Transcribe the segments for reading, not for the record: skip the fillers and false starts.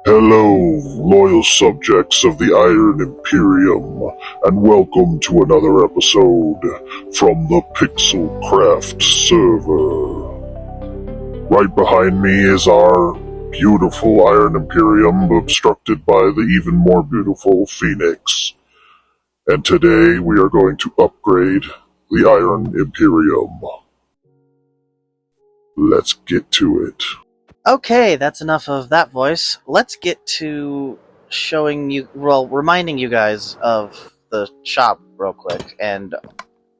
Hello, loyal subjects of the Iron Imperium, and welcome to another episode from the PixelCraft server. Right behind me is our beautiful Iron Imperium, obstructed by the even more beautiful Phoenix. And today we are going to upgrade the Iron Imperium. Let's get to it. Okay, that's enough of that voice. Let's get to reminding you guys of the shop real quick and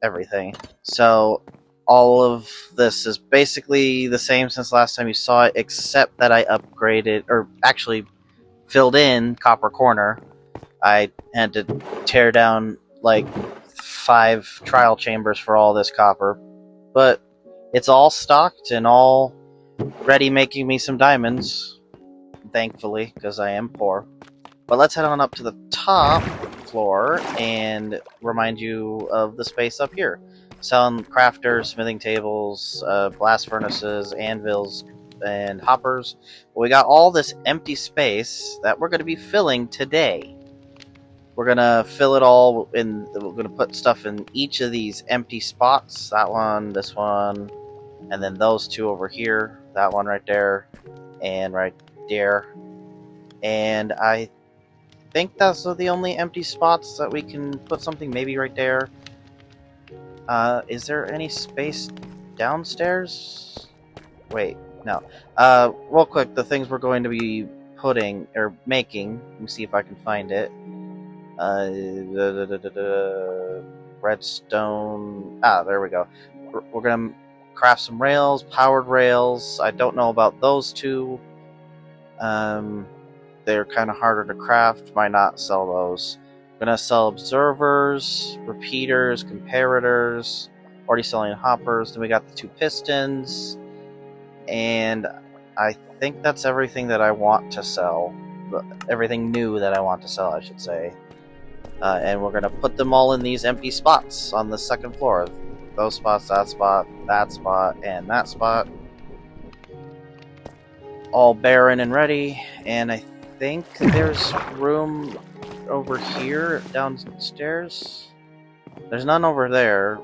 everything. So, all of this is basically the same since last time you saw it, except that I upgraded, or actually filled in Copper Corner. I had to tear down like 5 trial chambers for all this copper, but it's all stocked and all ready, making me some diamonds, thankfully, because I am poor. But let's head on up to the top floor and remind you of the space up here. Selling crafters, smithing tables, blast furnaces, anvils, and hoppers. We got all this empty space that we're going to be filling today. We're going to fill it all in. We're going to put stuff in each of these empty spots. That one, this one, and then those two over here. That one right there, and right there. And I think those are the only empty spots that we can put something, maybe right there. Is there any space downstairs? Wait, no. Real quick, the things we're going to be putting, or making, let me see if I can find it. Redstone. There we go. We're gonna craft some rails, powered rails. I don't know about those two. They're kind of harder to craft. Might not sell those. I'm gonna sell observers, repeaters, comparators. Already selling hoppers. Then we got the 2 pistons, and I think that's everything that I want to sell. Everything new that I want to sell, I should say. And we're gonna put them all in these empty spots on the second floor. Those spots, that spot, and that spot. All barren and ready, and I think there's room over here downstairs. There's none over there.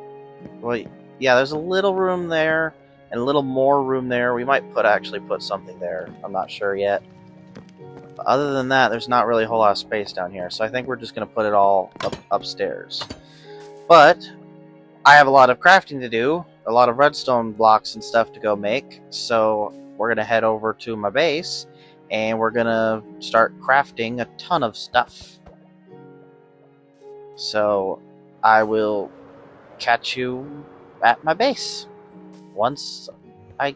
Well, yeah, there's a little room there, and a little more room there. We might actually put something there. I'm not sure yet. But other than that, there's not really a whole lot of space down here, so I think we're just going to put it all upstairs. But I have a lot of crafting to do, a lot of redstone blocks and stuff to go make, so we're going to head over to my base, and we're going to start crafting a ton of stuff. So I will catch you at my base once I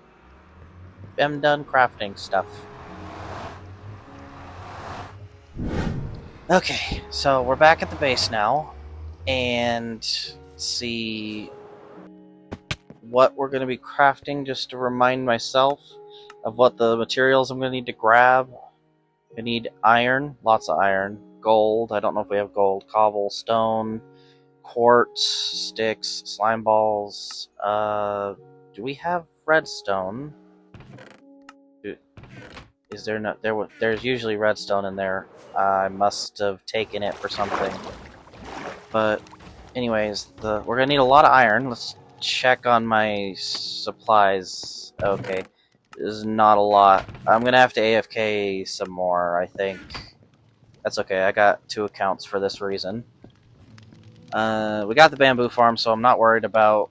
am done crafting stuff. Okay, so we're back at the base now, and see what we're going to be crafting, just to remind myself of what the materials I'm going to need to grab. I need iron, lots of iron, gold, I don't know if we have gold, cobblestone, quartz, sticks, slime balls. Do we have redstone? Is there no? There's usually redstone in there. I must have taken it for something. But anyways, we're gonna need a lot of iron. Let's check on my supplies. Okay, there's not a lot. I'm gonna have to AFK some more, I think. That's okay, I got 2 accounts for this reason. We got the bamboo farm, so I'm not worried about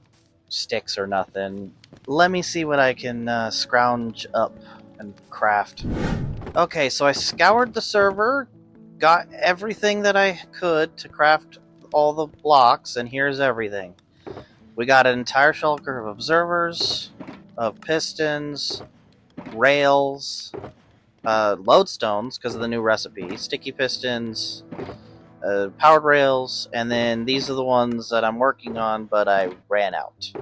sticks or nothing. Let me see what I can scrounge up and craft. Okay, so I scoured the server, got everything that I could to craft all the blocks, and here's everything. We got an entire shulker of observers, of pistons, rails, lodestones because of the new recipe, sticky pistons, powered rails, and then these are the ones that I'm working on, but I ran out.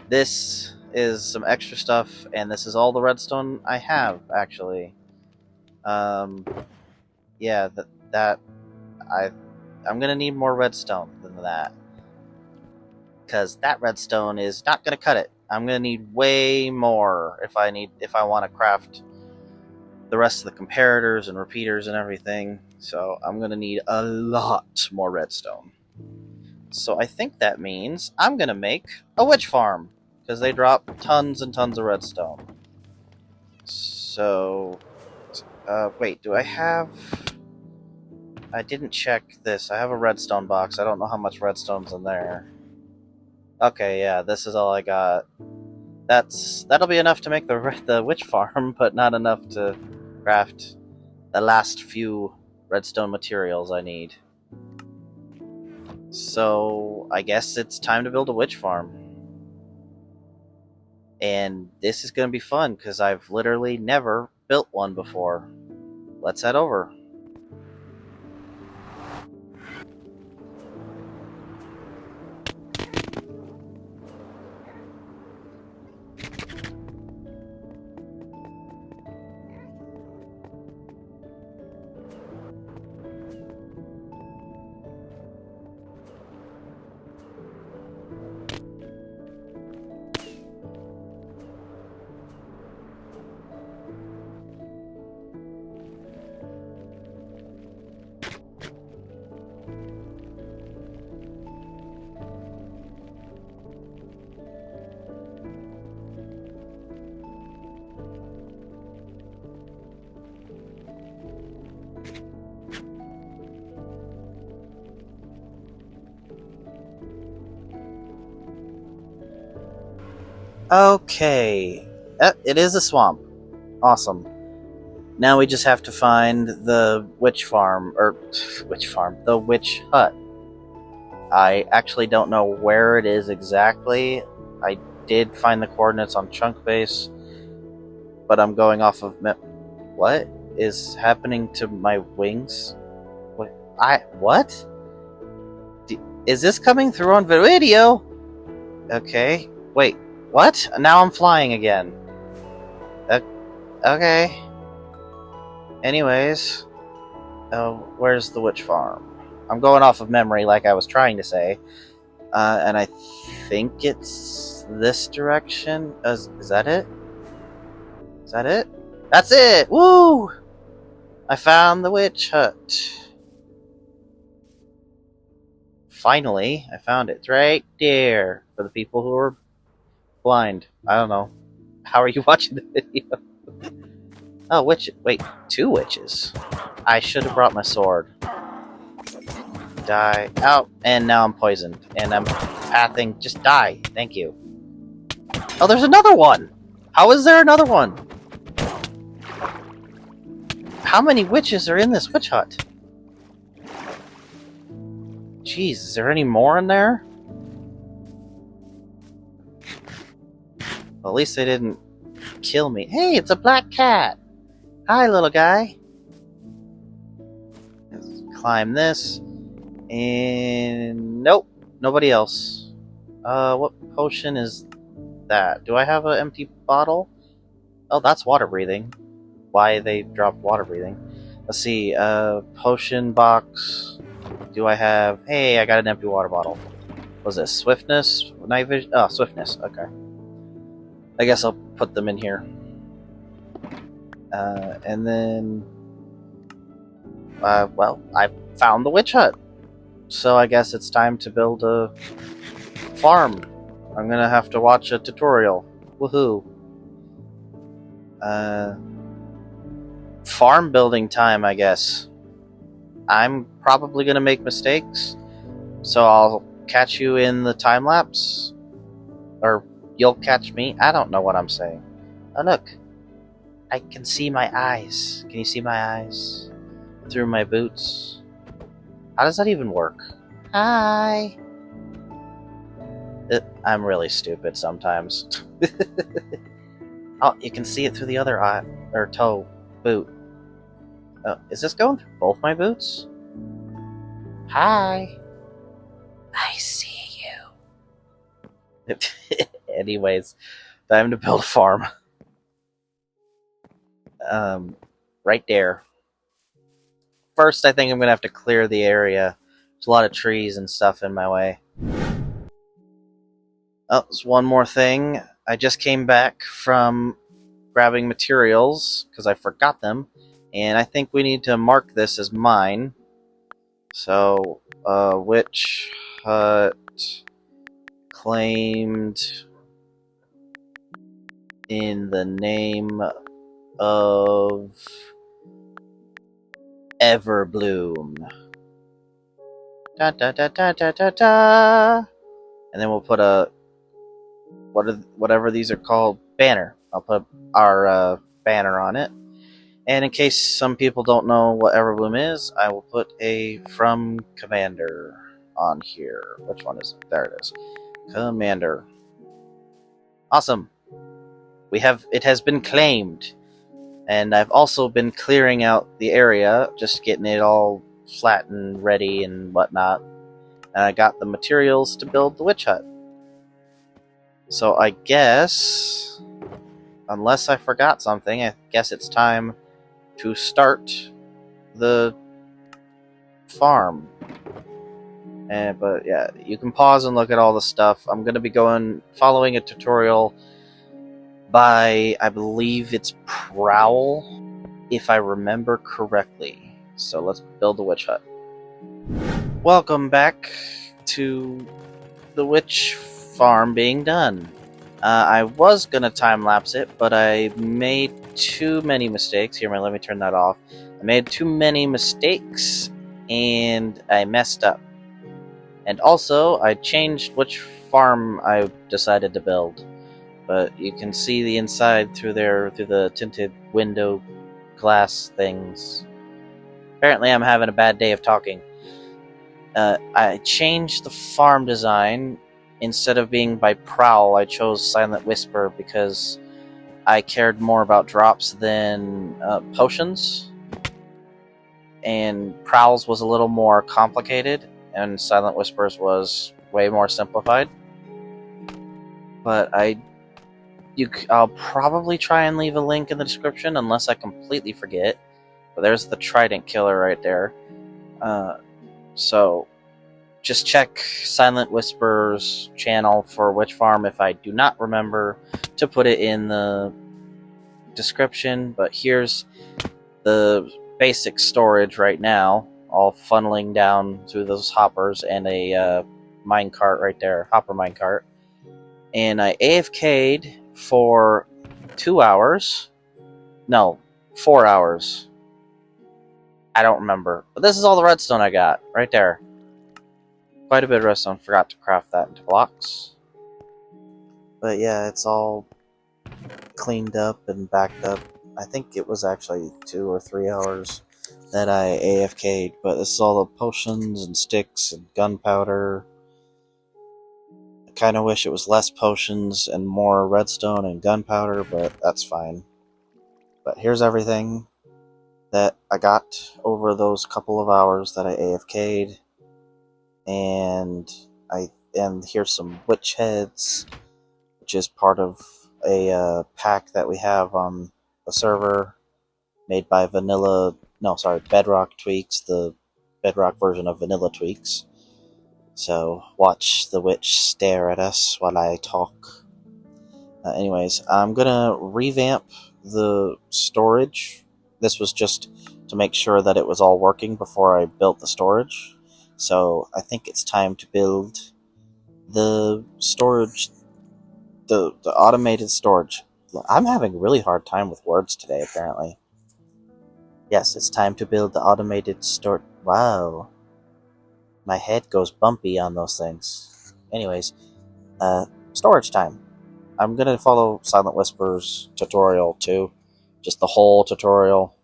This is some extra stuff, and this is all the redstone I have, actually. Yeah, I'm gonna need more redstone than that, because that redstone is not gonna cut it. I'm gonna need way more if I want to craft the rest of the comparators and repeaters and everything. So I'm going to need a lot more redstone. So I think that means I'm going to make a witch farm, because they drop tons and tons of redstone. So, wait, do I have... I didn't check this. I have a redstone box. I don't know how much redstone's in there. Okay, yeah, this is all I got. That'll be enough to make the witch farm, but not enough to craft the last few redstone materials I need. So, I guess it's time to build a witch farm. And this is going to be fun, because I've literally never built one before. Let's head over. Okay. It is a swamp. Awesome. Now we just have to find the witch farm, the witch hut. I actually don't know where it is exactly. I did find the coordinates on Chunkbase, but I'm going off of... What is happening to my wings? What? Is this coming through on video? Okay. Wait. What? Now I'm flying again. Okay. Anyways. Where's the witch farm? I'm going off of memory like I was trying to say. And I think it's this direction. Is that it? Is that it? That's it! Woo! I found the witch hut. Finally, I found it. It's right there. For the people who are blind. I don't know. How are you watching the video? Oh, witch. Wait, 2 witches. I should have brought my sword. Die. Out. And now I'm poisoned. And I'm pathing. Just die. Thank you. Oh, there's another one! How is there another one? How many witches are in this witch hut? Jeez, is there any more in there? Well, at least they didn't kill me. Hey, it's a black cat! Hi, little guy. Let's climb this. And... nope. Nobody else. What potion is that? Do I have an empty bottle? Oh, that's water breathing. Why they dropped water breathing. Let's see, potion box. Do I have... hey, I got an empty water bottle. Was it swiftness? Night vision? Oh, swiftness, okay. I guess I'll put them in here. And then... well, I found the witch hut. So I guess it's time to build a farm. I'm gonna have to watch a tutorial. Woohoo. Farm building time, I guess. I'm probably gonna make mistakes, so I'll catch you in the time lapse, or you'll catch me. I don't know what I'm saying. Oh, look, I can see my eyes. Can you see my eyes through my boots? How does that even work? Hi. I'm really stupid sometimes. Oh, you can see it through the other eye or toe boot. Oh, is this going through both my boots? Hi. I see you. Anyways, time to build a farm. Right there. First, I think I'm gonna have to clear the area. There's a lot of trees and stuff in my way. Oh, there's one more thing. I just came back from grabbing materials because I forgot them, and I think we need to mark this as mine. So, witch hut claimed in the name of Everbloom. Da da da da da da da. And then we'll put a whatever these are called, banner. I'll put our banner on it. And in case some people don't know what Everbloom is, I will put a from Commander on here. Which one is it? There it is. Commander. Awesome. It has been claimed. And I've also been clearing out the area, just getting it all flat and ready and whatnot. And I got the materials to build the witch hut. So I guess, unless I forgot something, I guess it's time to start the farm. But yeah, you can pause and look at all the stuff. I'm going to be following a tutorial by, I believe it's Prowl, if I remember correctly. So let's build the witch hut. Welcome back to the witch farm being done. I was gonna time-lapse it, but I made too many mistakes. Here, let me turn that off. I made too many mistakes, and I messed up. And also, I changed which farm I decided to build. But you can see the inside through the tinted window glass things. Apparently I'm having a bad day of talking. I changed the farm design. Instead of being by Prowl, I chose Silent Whisper because I cared more about drops than potions. And Prowl's was a little more complicated, and Silent Whispers was way more simplified. But I'll probably try and leave a link in the description unless I completely forget. But there's the Trident Killer right there. So just check Silent Whisper's channel for Witch Farm if I do not remember to put it in the description. But here's the basic storage right now, all funneling down through those hoppers and a minecart right there, hopper minecart. And I AFK'd for 2 hours. No, 4 hours. I don't remember. But this is all the redstone I got, right there. Quite a bit of redstone. Forgot to craft that into blocks. But yeah, it's all cleaned up and backed up. I think it was actually 2 or 3 hours that I AFK'd. But this is all the potions and sticks and gunpowder. I kind of wish it was less potions and more redstone and gunpowder, but that's fine. But here's everything that I got over those couple of hours that I AFK'd. And here's some witch heads, which is part of a pack that we have on the server, made by Bedrock Tweaks, the Bedrock version of Vanilla Tweaks. So watch the witch stare at us while I talk. Anyways, I'm gonna revamp the storage. This was just to make sure that it was all working before I built the storage. So I think it's time to build the storage, the automated storage. I'm having a really hard time with words today, apparently. Yes, it's time to build the automated storage. Wow. My head goes bumpy on those things. Anyways, storage time. I'm gonna follow Silent Whisper's tutorial too. Just the whole tutorial.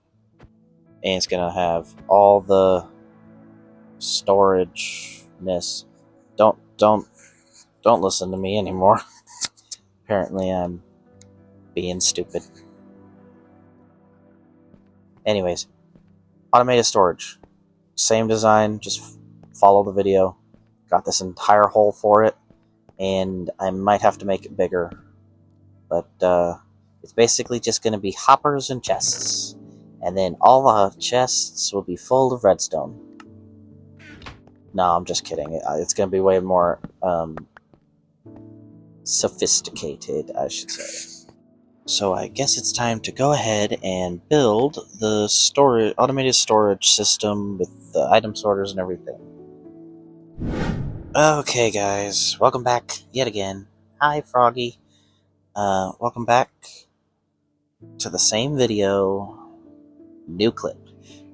And it's gonna have all the storage-ness. Don't listen to me anymore. Apparently I'm being stupid. Anyways, automated storage. Same design, just follow the video. Got this entire hole for it, and I might have to make it bigger. But it's basically just going to be hoppers and chests. And then all the chests will be full of redstone. No, I'm just kidding. It's going to be way more sophisticated, I should say. So I guess it's time to go ahead and build the automated storage system with the item sorters and everything. Okay, guys, welcome back yet again. Hi, Froggy. Welcome back to the same video. New clip.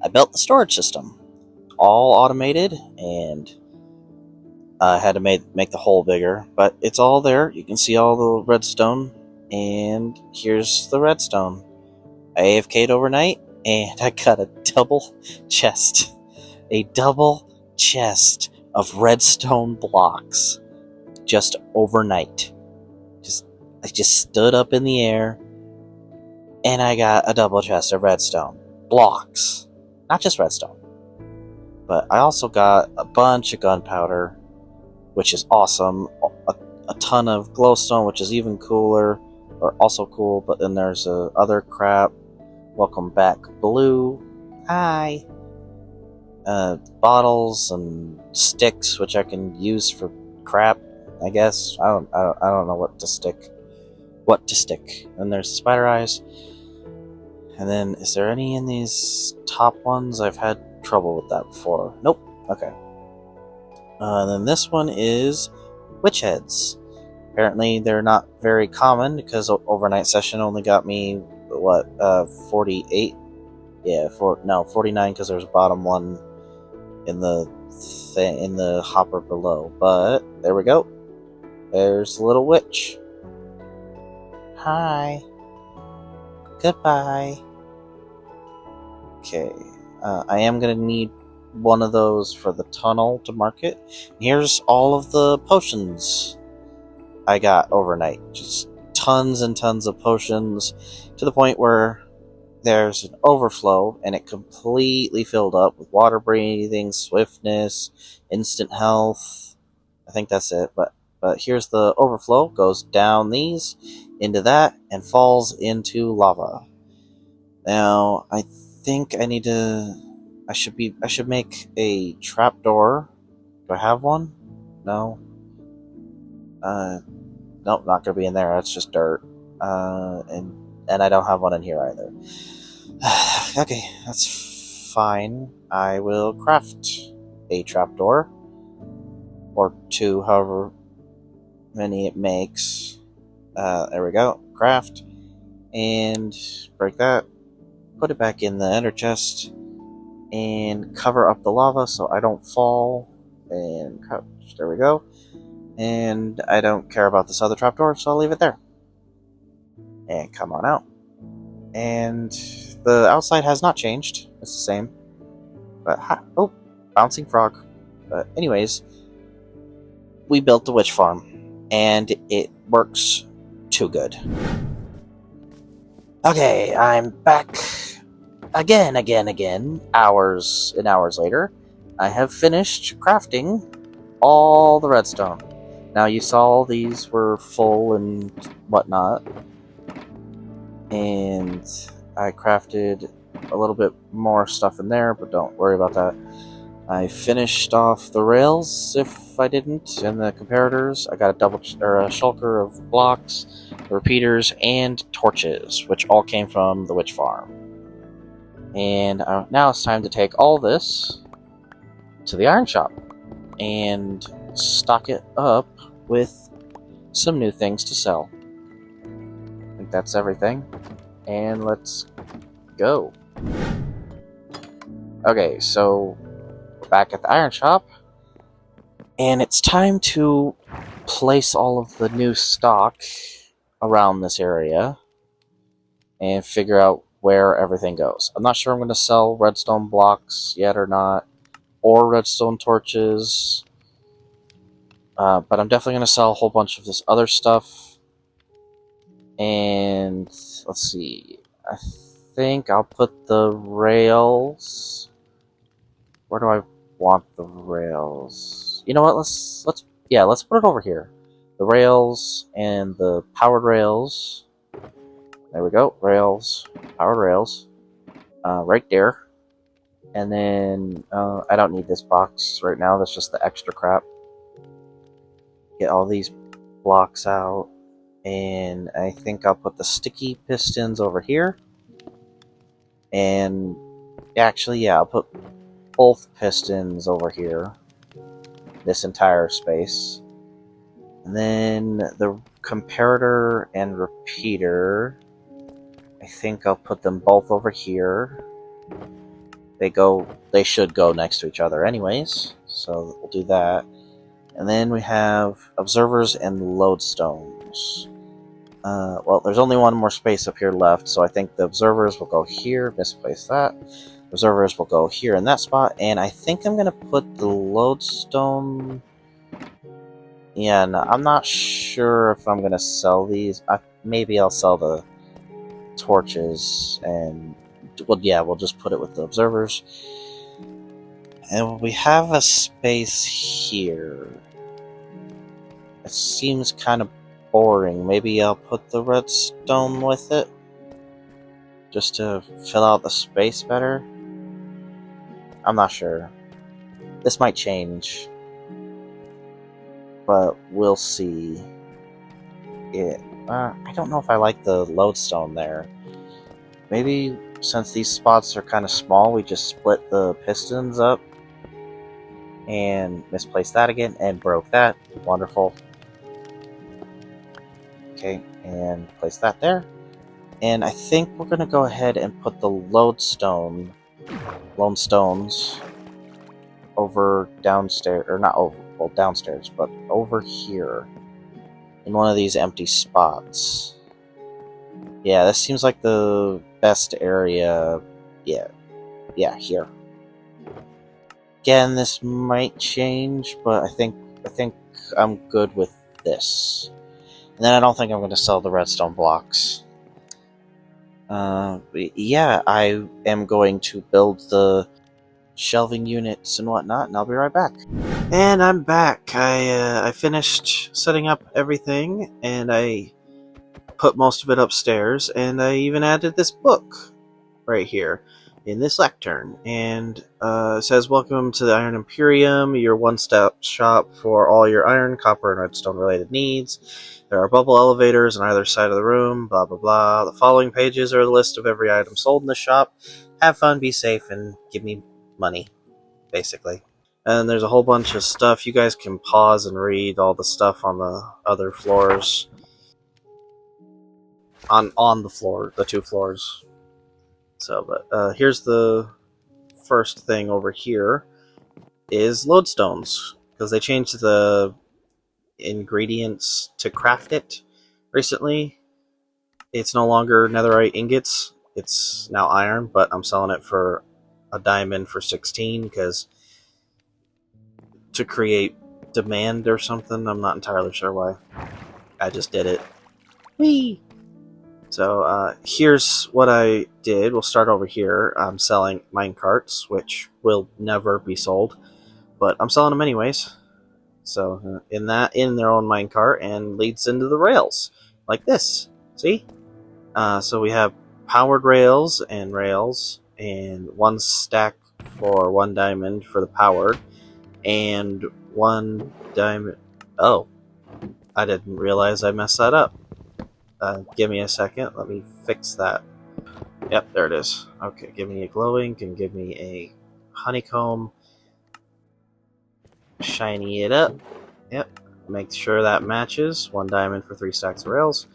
I built the storage system, all automated, and I had to make the hole bigger, but it's all there. You can see all the redstone, and here's the redstone. I AFK'd overnight, and I got a double chest of redstone blocks just overnight. I just stood up in the air, and I got a double chest of redstone blocks. Not just redstone, but I also got a bunch of gunpowder, which is awesome. A ton of glowstone, which is even cooler, or also cool. But then there's other crap. Welcome back, Blue. Hi. Bottles and sticks, which I can use for crap. I guess I don't know what to stick. And there's the spider eyes. And then, is there any in these top ones? I've had trouble with that before. Nope. Okay. And then this one is witch heads. Apparently, they're not very common because overnight session only got me 48. Yeah, 49 because there's a bottom one in the hopper below. But there we go. There's the little witch. Hi. Goodbye. Okay. I am gonna need one of those for the tunnel to market. Here's all of the potions I got overnight. Just tons and tons of potions to the point where there's an overflow and it completely filled up with water breathing, swiftness, instant health. I think that's it. But here's the overflow. Goes down these into that and falls into lava. Now I think I need to. I should make a trapdoor. Do I have one? No. Nope, not gonna be in there. That's just dirt. And I don't have one in here either. Okay, that's fine. I will craft a trapdoor. Or two, however many it makes. There we go. Craft. And break that. Put it back in the ender chest. And cover up the lava so I don't fall. And crouch. There we go. And I don't care about this other trapdoor, so I'll leave it there. And come on out. And the outside has not changed. It's the same. But, oh, bouncing frog. But anyways, we built the witch farm. And it works too good. Okay, I'm back again. Hours and hours later. I have finished crafting all the redstone. Now you saw these were full and whatnot. And I crafted a little bit more stuff in there, but don't worry about that. I finished off the rails, if I didn't, and the comparators. I got a shulker of blocks, repeaters, and torches, which all came from the witch farm. And now it's time to take all this to the iron shop and stock it up with some new things to sell. I think that's everything. And let's go. Okay, so we're back at the iron shop. And it's time to place all of the new stock around this area and figure out where everything goes. I'm not sure I'm going to sell redstone blocks yet or not, or redstone torches. But I'm definitely going to sell a whole bunch of this other stuff. And let's see. I think I'll put the rails. Where do I want the rails? You know what? Let's put it over here. The rails and the powered rails. There we go. Rails, powered rails. Right there. And then I don't need this box right now. That's just the extra crap. Get all these blocks out. And I think I'll put the sticky pistons over here. And actually, yeah, I'll put both pistons over here. This entire space. And then the comparator and repeater, I think I'll put them both over here. They should go next to each other anyways, so we'll do that. And then we have observers and lodestones. Well, there's only one more space up here left, so I think the observers will go here. Misplace that. Observers will go here in that spot, and I think I'm gonna put the lodestone. Yeah, no, I'm not sure if I'm gonna sell these. Maybe I'll sell the torches, and well, yeah, we'll just put it with the observers. And we have a space here. It seems kind of boring. Maybe I'll put the redstone with it, just to fill out the space better. I'm not sure. This might change, but we'll see. I don't know if I like the lodestone there. Maybe since these spots are kind of small, we just split the pistons up and misplaced that again and broke that. Wonderful. Okay, and place that there. And I think we're going to go ahead and put the lodestone, lone stones, over downstairs, or not over, well, downstairs, but over here in one of these empty spots. Yeah, this seems like the best area. Yeah, here. Again, this might change, but I think I'm good with this. And then I don't think I'm going to sell the redstone blocks. Yeah, I am going to build the shelving units and whatnot, and I'll be right back. And I'm back. I finished setting up everything, and I put most of it upstairs, and I even added this book right here in this lectern, and it says, "Welcome to the Iron Imperium, your one-stop shop for all your iron, copper, and redstone related needs. There are bubble elevators on either side of the room, blah blah blah. The following pages are a list of every item sold in the shop. Have fun, be safe, and give me money," basically. And there's a whole bunch of stuff. You guys can pause and read all the stuff on the other floors. On the floor, the 2 floors. So, but here's the first thing over here is lodestones, because they changed the ingredients to craft it recently. It's no longer netherite ingots, it's now iron, but I'm selling it for a diamond for 16, because to create demand or something, I'm not entirely sure why. I just did it. Whee! So here's what I did. We'll start over here. I'm selling minecarts, which will never be sold, but I'm selling them anyways. So in their own minecart, and leads into the rails like this. See? So we have powered rails, and 1 stack for 1 diamond for the powered, and 1 diamond. Oh, I didn't realize I messed that up. Give me a second. Let me fix that. Yep, there it is. Okay, give me a glow ink and give me a honeycomb. Shiny it up. Yep. Make sure that matches. 1 diamond for 3 stacks of rails.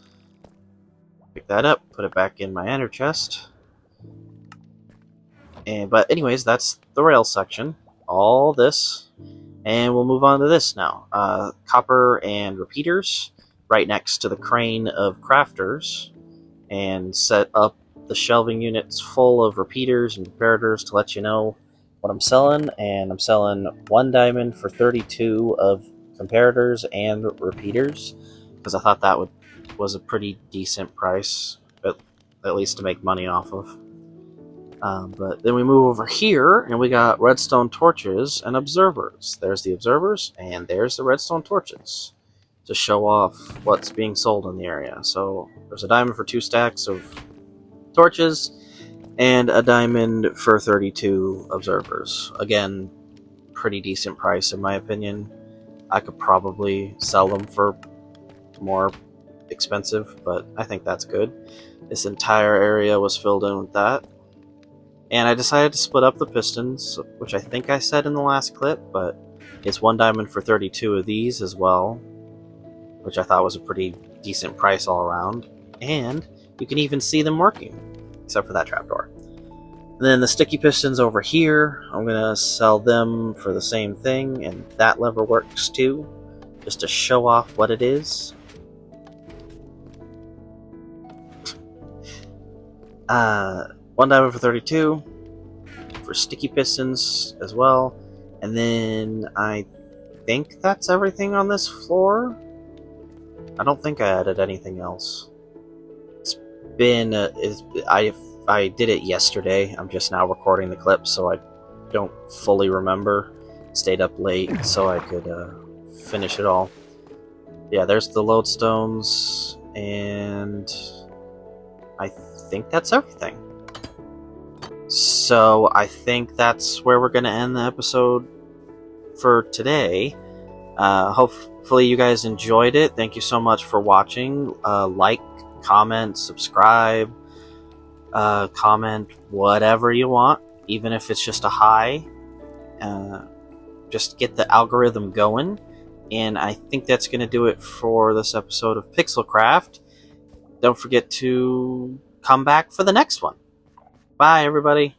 Pick that up. Put it back in my ender chest. But anyways, that's the rail section. All this. And we'll move on to this now. Copper and repeaters. Right next to the crane of crafters, and set up the shelving units full of repeaters and comparators to let you know what I'm selling. And I'm selling 1 diamond for 32 of comparators and repeaters, because I thought that was a pretty decent price, at least to make money off of. But then we move over here, and we got redstone torches and observers. There's the observers, and there's the redstone torches, to show off what's being sold in the area. So there's a diamond for 2 stacks of torches, and a diamond for 32 observers. Again, pretty decent price in my opinion. I could probably sell them for more expensive, but I think that's good. This entire area was filled in with that. And I decided to split up the pistons, which I think I said in the last clip, but it's 1 diamond for 32 of these as well, which I thought was a pretty decent price all around. And you can even see them working, except for that trapdoor. And then the sticky pistons over here, I'm going to sell them for the same thing, and that lever works too, just to show off what it is. 1 diamond for 32 for sticky pistons as well, and then I think that's everything on this floor. I don't think I added anything else. It's been I did it yesterday. I'm just now recording the clip, so I don't fully remember. Stayed up late so I could finish it all. Yeah, there's the lodestones, and I think that's everything. So I think that's where we're going to end the episode for today. Hopefully you guys enjoyed it. Thank you so much for watching. Like, comment, subscribe, comment whatever you want, even if it's just a hi. Just get the algorithm going. And I think that's going to do it for this episode of PixelCraft. Don't forget to come back for the next one. Bye, everybody.